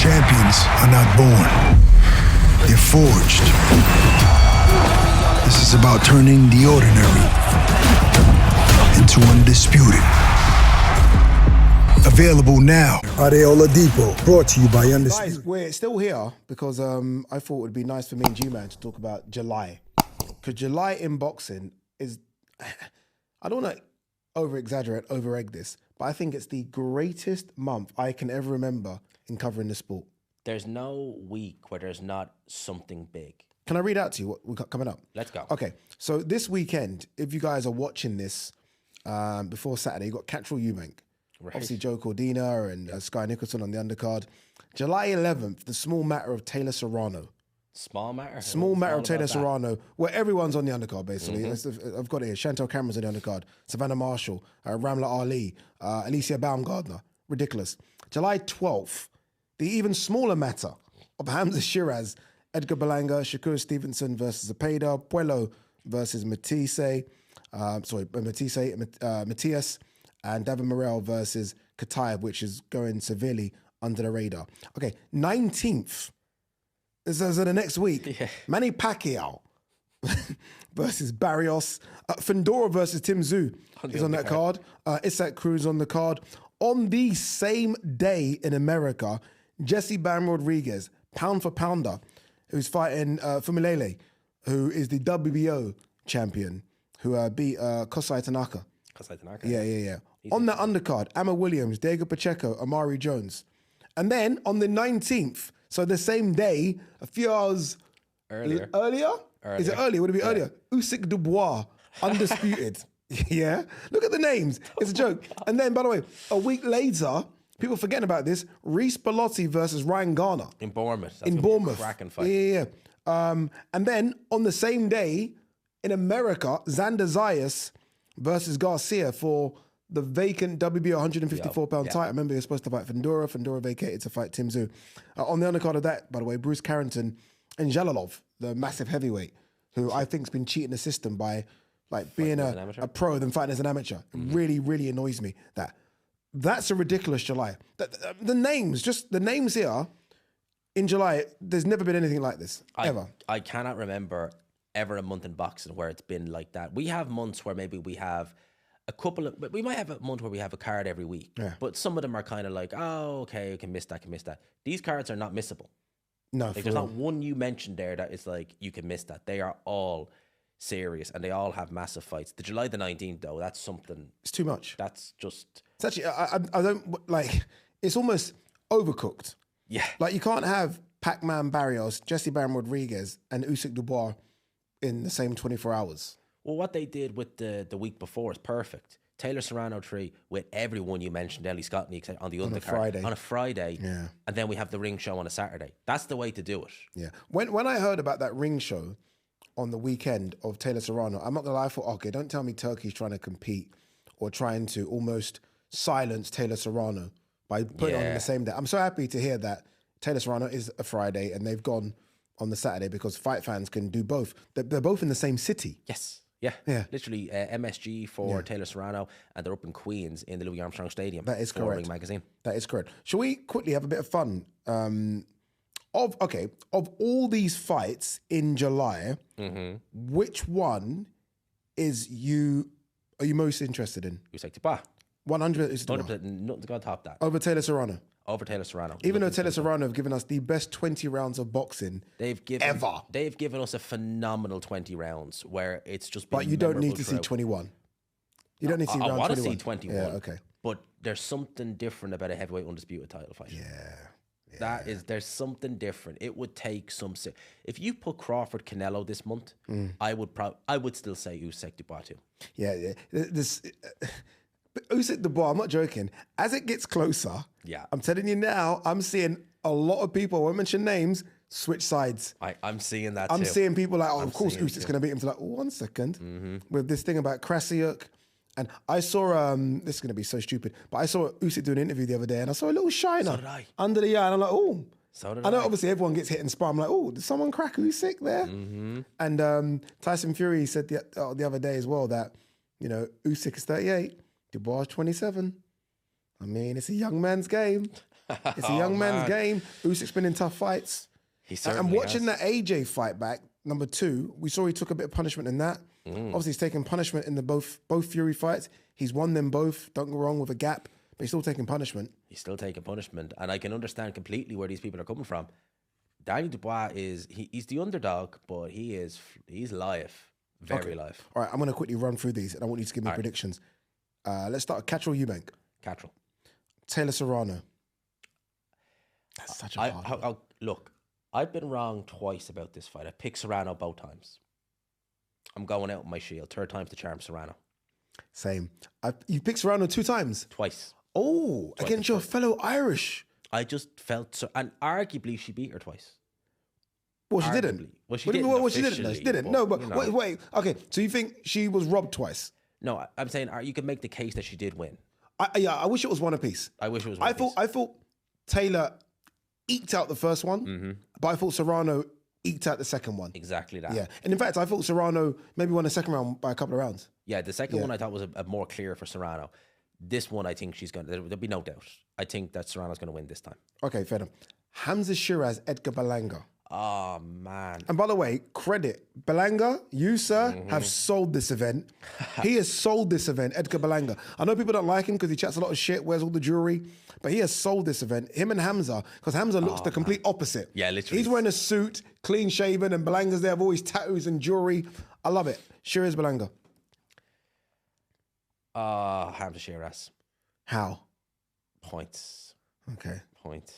Champions are not born, they're forged. This is about turning the ordinary into undisputed. Available now. Ade Oladipo, brought to you by Undisputed. Guys, we're still here because I thought it would be nice for me and G-Man to talk about July. Because July in boxing is, I don't want to over-exaggerate, over-egg this, but I think it's the greatest month I can ever remember in covering the sport. There's no week where there's not something big. Can I read out to you what we got coming up? Let's go. Okay, so this weekend, if you guys are watching this before Saturday, you got Catchall Eubank. Right. Obviously Joe Cordina and Sky Nicholson on the undercard. July 11th, the small matter of Taylor Serrano. Small matter? Small matter of Taylor Serrano, where everyone's on the undercard, basically. I've got it here. Chantel Cameron's on the undercard. Savannah Marshall, Ramla Ali, Alicia Baumgardner. Ridiculous. July 12th, the even smaller matter of HAMZAH SHEERAZ, Edgar Berlanga, Shakur Stevenson versus ZEPEDA, Puello versus Matias, and Davin Morel versus Kataev, which is going severely under the radar. Okay, 19th. This is the next week. Yeah. Manny Pacquiao versus Barrios. Fendora versus Tim Tszyu is on that card. Usyk Cruz on the card. On the same day in America, Jesse Bam Rodriguez, pound for pounder, who's fighting Fumilele, who is the WBO champion, who beat Kosai Tanaka. Yeah. On the undercard, Amma Williams, Diego Pacheco, Amari Jones. And then on the 19th, so the same day, a few hours earlier? Is it earlier? Would it be earlier? Usyk Dubois, undisputed. Yeah? Look at the names. It's a joke. And then, by the way, a week later, people forgetting about this, Reece Bellotti versus Ryan Garner. In Bournemouth. In Bournemouth. Cracking fight. Yeah. And then on the same day, in America, Xander Zayas versus Garcia for the vacant WBO 154-pound title. I remember he was supposed to fight Fendora. Fendora vacated to fight Tim Tszyu. On the undercard of that, by the way, Bruce Carrington and Jalalov, the massive heavyweight, who I think's been cheating the system by like being a pro than fighting as an amateur. It really, really annoys me that. That's a ridiculous July. The names here in July, there's never been anything like this, ever. I cannot remember ever a month in boxing where it's been like that. We have months where maybe we have we might have a month where we have a card every week, but some of them are kind of like, oh, okay, I can miss that. These cards are not missable. No, like, there's not one you mentioned there that is like, you can miss that. They are all serious and they all have massive fights. The July the 19th, though, that's something. It's too much. That's just. It's actually, I don't, like, it's almost overcooked. Yeah. Like, you can't have Pac-Man Barrios, Jesse Bam Rodriguez, and Usyk Dubois in the same 24 hours. Well, what they did with the week before is perfect. Taylor Serrano 3 with everyone you mentioned, Ellie Scott on the undercard. On a Friday. Yeah. And then we have the ring show on a Saturday. That's the way to do it. Yeah. When I heard about that ring show on the weekend of Taylor Serrano, I'm not going to lie, I thought, okay, don't tell me Turkey's trying to compete or trying to almost silence Taylor Serrano by putting it on the same day. I'm so happy to hear that Taylor Serrano is a Friday and they've gone on the Saturday because fight fans can do both. They're both in the same city. Yes. Yeah. Literally MSG for Taylor Serrano, and they're up in Queens in the Louis Armstrong Stadium. That is correct. Ring Magazine. That is correct. Shall we quickly have a bit of fun? Of all these fights in July, which one are you most interested in? Usyk Dubois. 100%. 100%. Nothing's going to top that. Over Taylor Serrano. Over Taylor Serrano. Even though Taylor Serrano have given us the best 20 rounds of boxing They've given us a phenomenal 20 rounds where it's just been But you don't need to see 21. You don't need to see round 21. I want to see 21. Yeah, okay. But there's something different about a heavyweight undisputed title fight. Yeah. There's something different. It would take some... If you put Crawford Canelo this month, I would still say Usyk Dubois too. Yeah. But Usyk Dubois, I'm not joking. As it gets closer, I'm telling you now, I'm seeing a lot of people, I won't mention names, switch sides. I'm seeing that too. I'm seeing people like, of course Usyk's going to beat him. To like, 1 second. With this thing about Krasiuk. And I saw, this is going to be so stupid, but I saw Usyk do an interview the other day and I saw a little shiner under the eye. And I'm like, oh. So did I know obviously everyone gets hit and spar. I'm like, oh, did someone crack Usyk there? And Tyson Fury said the other day as well that, Usyk is 38. Dubois 27. I mean, it's a young man's game. It's a young man's game. Usyk's been in tough fights. He certainly And watching has. that AJ fight back, number 2, we saw he took a bit of punishment in that. Obviously, he's taken punishment in the both Fury fights. He's won them both, don't go wrong, with a gap, but he's still taking punishment. He's still taking punishment. And I can understand completely where these people are coming from. Daniel Dubois he's the underdog, but he's live. Very live. All right, I'm going to quickly run through these, and I want you to give me predictions. Let's start with Catterall Eubank. Catterall. Taylor Serrano. That's such a hard one. Look, I've been wrong twice about this fight. I picked Serrano both times. I'm going out with my shield. Third time's the charm, Serrano. Same. You picked Serrano 2 times? Twice. Oh, against your fellow Irish. I just felt so, and arguably she beat her twice. Well, she didn't. Well, she What do you didn't. mean, well, she didn't. No, she didn't. No, but you know. wait. Okay, so you think she was robbed twice? No, I'm saying you can make the case that she did win. I wish it was one apiece. I wish it was one apiece. I thought Taylor eked out the first one, but I thought Serrano eked out the second one. Exactly that. Yeah, and in fact, I thought Serrano maybe won the second round by a couple of rounds. Yeah, the second one I thought was a more clear for Serrano. This one, I think she's going to, there'll be no doubt. I think that Serrano's going to win this time. Okay, fair enough. HAMZAH SHEERAZ, Edgar Berlanga. Oh, man. And by the way, credit. Berlanga, you, sir, have sold this event. He has sold this event, Edgar Berlanga. I know people don't like him because he chats a lot of shit, wears all the jewelry, but he has sold this event. Him and HAMZAH, because HAMZAH looks the complete opposite. Yeah, literally. He's wearing a suit, clean shaven, and Berlanga's there with all his tattoos and jewelry. I love it. SHEERAZ Berlanga. HAMZAH SHEERAZ. How? Points. Okay. Points.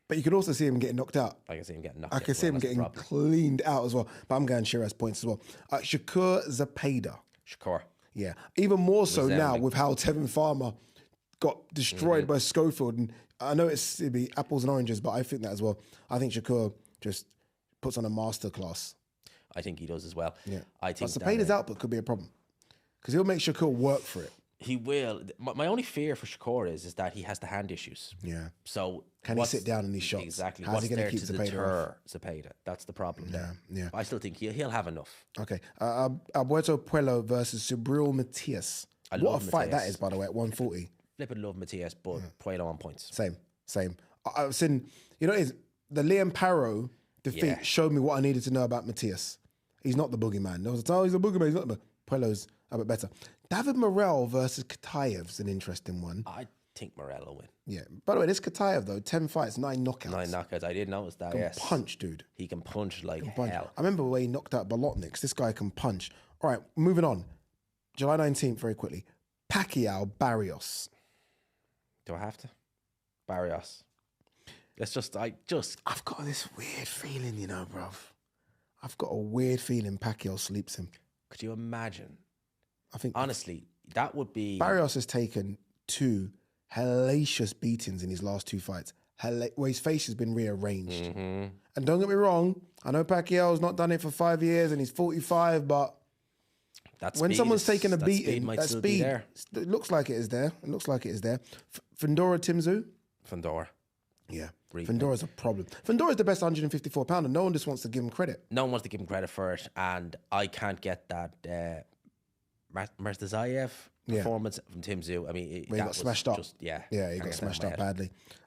But you could also see him getting knocked out. I can see him getting knocked I out. can see him That's the getting problem. cleaned out as well. But I'm going SHEERAZ points as well. Shakur ZEPEDA. Shakur. Yeah. Even more so now Resounding. with how Tevin Farmer got destroyed by Schofield. And I know it'd be apples and oranges, but I think that as well. I think Shakur just puts on a masterclass. I think he does as well. Yeah. I think But ZEPEDA's that, output could be a problem. Because he'll make Shakur work for it. he will. My only fear for Shakur is that he has the hand issues. Yeah. So Can he what's- sit down in these shots? Exactly. How's What's he going there to keep to ZEPEDA deter Zepeda? That's the problem there. Yeah. I still think he'll have enough. Okay. Alberto Puello versus Subriel Matias. I What a love fight that Matias. is, by the way, at 140. Flippin' love Matias, but Puello on points. Same. I've seen, you know, the Liam Parrow defeat showed me what I needed to know about Matias. He's not the boogeyman. There was a time he's a boogeyman. He's not the Puello's a bit better. David Morrell versus Kataev's an interesting one. I think Morel will win. Yeah. By the way, this Kataev, though, 10 fights, 9 knockouts. 9 knockouts. I did notice that, yes. Punch, dude. He can punch like Punch. hell. I remember when he knocked out Bolotniks. This guy can punch. All right, moving on. July 19th, very quickly. Pacquiao Barrios. Do I have to? Barrios. I've got this weird feeling, you know, bruv. I've got a weird feeling Pacquiao sleeps him. Could you imagine? I think Honestly, that would be... Barrios has taken 2 hellacious beatings in his last 2 fights, where his face has been rearranged. And don't get me wrong, I know Pacquiao's not done it for 5 years and he's 45, but that when speed someone's taken a that beating, speed might that still be speed, there. it looks like it is there. It looks like it is there. Fandora Timzu? Fandora. Yeah. Replay. Fandora's a problem. Fandora's the best 154 pounder. No one just wants to give him credit. No one wants to give him credit for it, and I can't get that Mirzazayev performance from Tim Tszyu. I mean, He that got was smashed up. just, he can't got get that smashed out up of my head.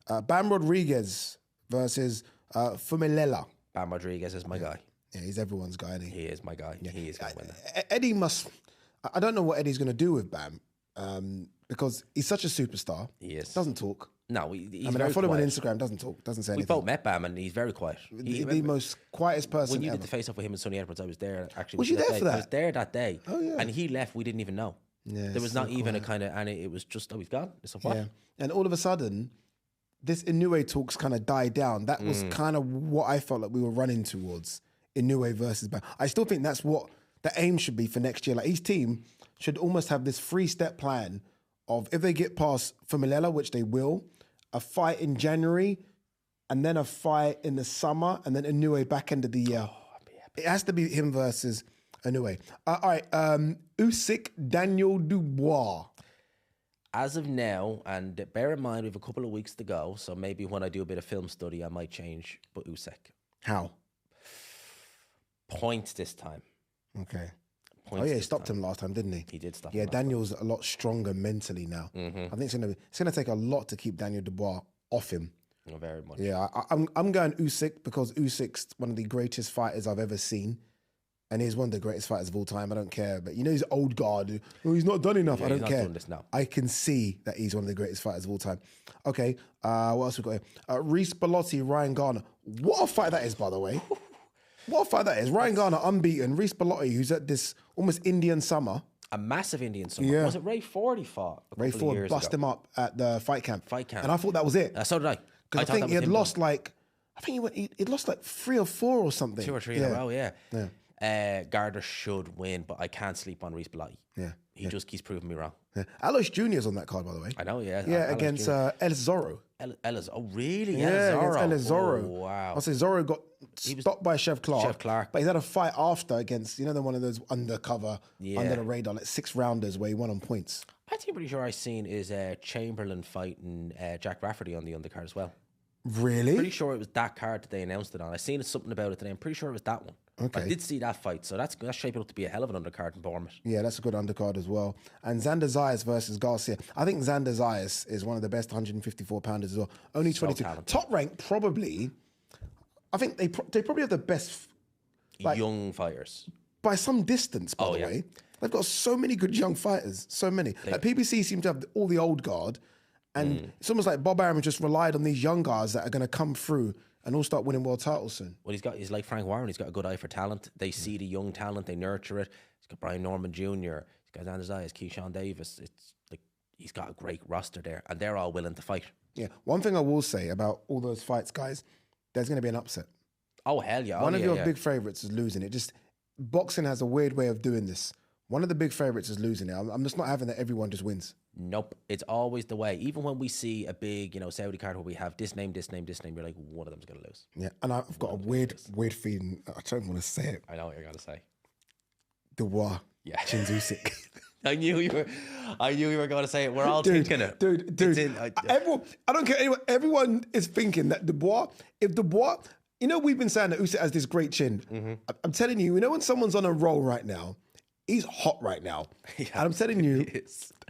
badly. Bam Rodriguez versus Fumilela. Bam Rodriguez is my guy. Yeah, he's everyone's guy, isn't he? He is my guy. He is going to win that. Eddie must... I don't know what Eddie's going to do with Bam because he's such a superstar. He is. Doesn't talk. No, he's I very follow him on quiet. Instagram, doesn't talk, doesn't say We anything. both met Bam, and he's very quiet. The most quietest person When you ever. did the face off with him and Sonny Edwards, I was there. Actually, Was you there day. for that? I was there that day. Oh, yeah. And he left. We didn't even know. Yeah, There was so not even a quiet. kind of, and it was just, he's gone. It's a what? Yeah. And all of a sudden, this Inoue talks kind of died down. That was kind of what I felt like we were running towards. Inoue versus Bam. I still think that's what the aim should be for next year. Like each team should almost have this 3-step plan of if they get past Fumilela, which they will, a fight in January, and then a fight in the summer, and then Inoue back end of the year. It has to be him versus Inoue. All right, Usyk, Daniel Dubois. As of now, and bear in mind we have a couple of weeks to go, so maybe when I do a bit of film study, I might change. But Usyk, How? points this time. Okay. Points Oh yeah, he this stopped time. him last time, didn't he? He did stop Yeah, him last time. Daniel's a lot stronger mentally now. I think it's gonna take a lot to keep Daniel Dubois off him. Very much. Yeah, I'm going Usyk because Usyk's one of the greatest fighters I've ever seen. And he's one of the greatest fighters of all time. I don't care. But you know, he's old guard. Oh, he's not done enough. I don't care. This now. I can see that he's one of the greatest fighters of all time. Okay, what else we got here? Reece Bellotti, Ryan Garner. What a fight that is, by the way. What a fight that is. Ryan Garner unbeaten. Reece Bellotti, who's at this almost Indian summer. A massive Indian summer. Yeah. Was it Ray Ford he fought? Ray Ford bust him up at the fight camp. And I thought that was it. So did I. Because I think he had lost like, I think he'd lost like 3 or 4 or something. 2 or 3 in a row, yeah. Gardner should win, but I can't sleep on Reece Bellotti. Yeah. He just keeps proving me wrong. Yeah. Alois Jr.'s on that card, by the way. I know, yeah. Yeah, against Ellis Zorro. Ellis, oh really? Yeah, against Ellis Zorro. Oh, wow. I say Zorro got stopped by Chef Clark. But he's had a fight after against, one of those undercover, under the radar, like 6-rounders where he won on points. I think I'm pretty sure I've seen is Chamberlain fighting Jack Rafferty on the undercard as well. Really? Pretty sure it was that card that they announced it on. I seen something about it today. I'm pretty sure it was that one. Okay. I did see that fight, so that's shaping up to be a hell of an undercard in Bournemouth. Yeah, that's a good undercard as well. And Xander Zayas versus Garcia. I think Xander Zayas is one of the best 154-pounders as well. Only 22. Top rank, probably. I think they probably have the best young fighters. By some distance, by the way. They've got so many good young fighters. So many. Like PBC seem to have all the old guard. And it's almost like Bob Arum just relied on these young guys that are going to come through and all start winning world titles soon. Well, he's like Frank Warren. He's got a good eye for talent. They see the young talent. They nurture it. He's got Brian Norman Jr. He's got Xander Zayas, Keyshawn Davis. It's like he's got a great roster there, and they're all willing to fight. Yeah. One thing I will say about all those fights, guys, there's going to be an upset. Oh, hell yeah. One of your big favourites is losing it. Just boxing has a weird way of doing this. One of the big favourites is losing it. I'm just not having that everyone just wins. Nope. It's always the way. Even when we see a big, Saudi card where we have this name, you're like, one of them's going to lose. Yeah, and I've got a weird feeling. I don't want to say it. I know what you're going to say. Dubois. Yeah. Usyk. I knew you were going to say it. We're all thinking it. Dude. Everyone, I don't care. Everyone is thinking that Dubois, we've been saying that Usyk has this great chin. I'm telling you, when someone's on a roll right now, he's hot right now. Yeah, and I'm telling you,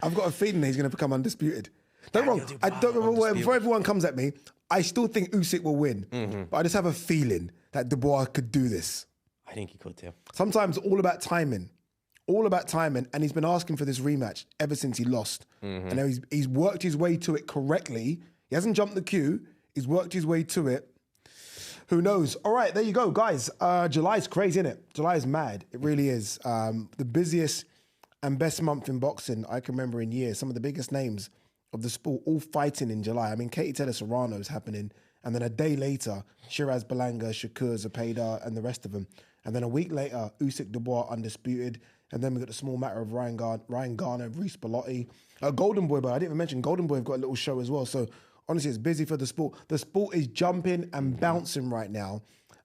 I've got a feeling that he's going to become undisputed. Don't wrong. I don't remember before everyone comes at me, I still think Usyk will win. But I just have a feeling that Dubois could do this. I think he could too. Sometimes all about timing. And he's been asking for this rematch ever since he lost. And now he's worked his way to it correctly. He hasn't jumped the queue. He's worked his way to it. Who knows? All right, there you go, guys. July's crazy, isn't it? July is mad. It really is. The busiest and best month in boxing I can remember in years. Some of the biggest names of the sport all fighting in July. I mean, Katie Taylor SERRANO's happening. And then a day later, SHEERAZ, BERLANGA, SHAKUR, ZEPEDA, and the rest of them. And then a week later, Usyk, Dubois, undisputed. And then we got the small matter of Ryan Garner, Reece Bellotti. Golden Boy, but I didn't even mention Golden Boy have got a little show as well. So honestly, it's busy for the sport. The sport is jumping and bouncing right now.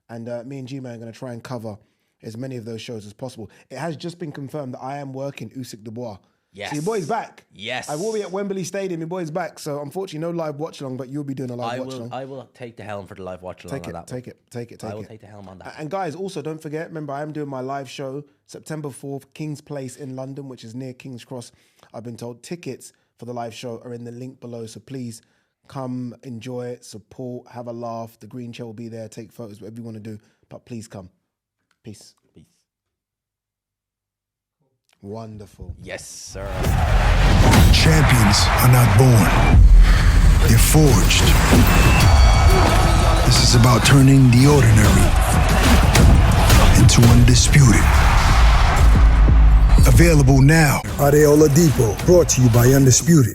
And me and G-Man are going to try and cover as many of those shows as possible. It has just been confirmed that I am working Usyk Dubois. Yes. So your boy's back. Yes. I will be at Wembley Stadium. Your boy's back. So unfortunately, no live watch along, but you'll be doing a live watch along. I will take the helm for the live watch along on that one. Take it. I will take the helm on that. And guys, also don't forget, remember, I am doing my live show September 4th, King's Place in London, which is near King's Cross. I've been told tickets for the live show are in the link below. So please come, enjoy it, support, have a laugh. The green chair will be there. Take photos, whatever you want to do. But please come. Peace. Wonderful. Yes, sir. Champions are not born. They're forged. This is about turning the ordinary into undisputed. Available now. Ade Gman, brought to you by Undisputed.